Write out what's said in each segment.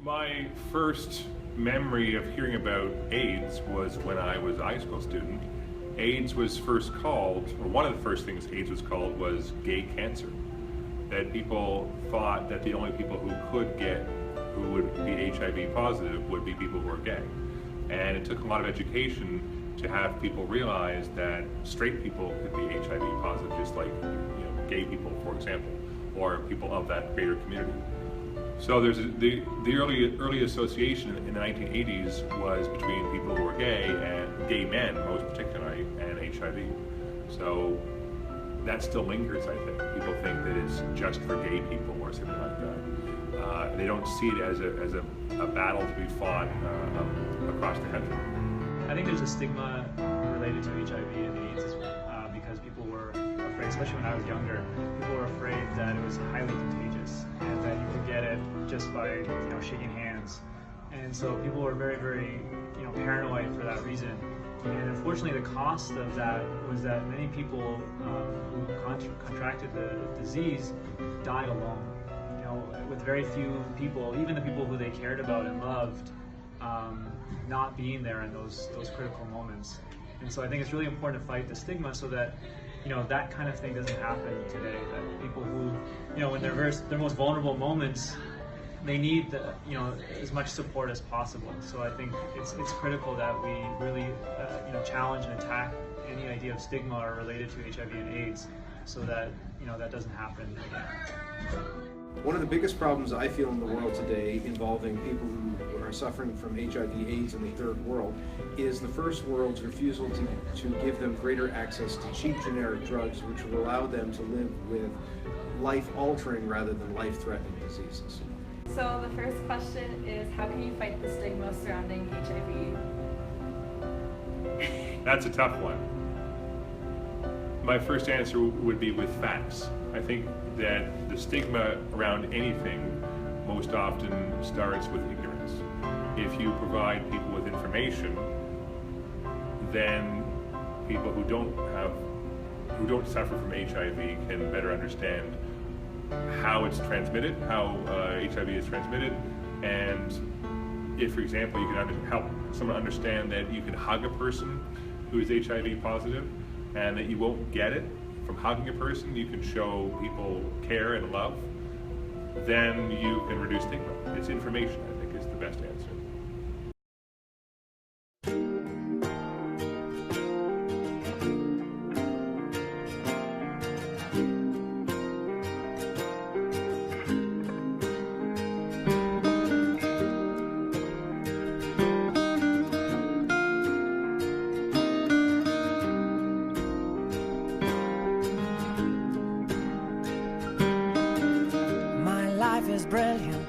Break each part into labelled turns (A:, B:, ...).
A: My first memory of hearing about AIDS was when I was a high school student. AIDS was first called, or one of the first things AIDS was called was gay cancer. That people thought that the only people who would be HIV positive would be people who are gay. And it took a lot of education to have people realize that straight people could be HIV positive, just like gay people, for example, or people of that greater community. So there's the early association in the 1980s was between people who were gay and gay men, most particularly, and HIV. So that still lingers, I think. People think that it's just for gay people or something like that. They don't see it as a battle to be fought across the country.
B: I think there's a stigma related to HIV and AIDS because people were afraid, especially when I was younger, people were afraid that it was highly contagious and that you could get it just by shaking hands. And so people were very, very paranoid for that reason. And unfortunately, the cost of that was that many people who contracted the disease died alone. With very few people, even the people who they cared about and loved, not being there in those critical moments. And so I think it's really important to fight the stigma so that that kind of thing doesn't happen today. That people who when their most vulnerable moments, they need as much support as possible. So I think it's critical that we really challenge and attack any idea of stigma or related to HIV and AIDS, so that that doesn't happen again.
C: One of the biggest problems I feel in the world today involving people who are suffering from HIV/AIDS in the third world is the first world's refusal to give them greater access to cheap generic drugs which will allow them to live with life-altering rather than life-threatening diseases.
D: So the first question is, how can you fight the stigma surrounding HIV?
A: That's a tough one. My first answer would be with facts. I think that the stigma around anything most often starts with ignorance. If you provide people with information, then people who don't suffer from HIV can better understand how it's transmitted, how HIV is transmitted, and if, for example, you can help someone understand that you can hug a person who is HIV positive and that you won't get it from hugging a person, you can show people care and love, then you can reduce stigma. It's information, I think, is the best answer.
E: Life is brilliant.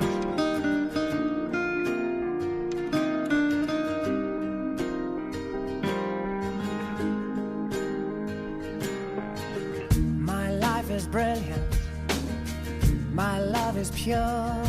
E: My life is brilliant. My love is pure.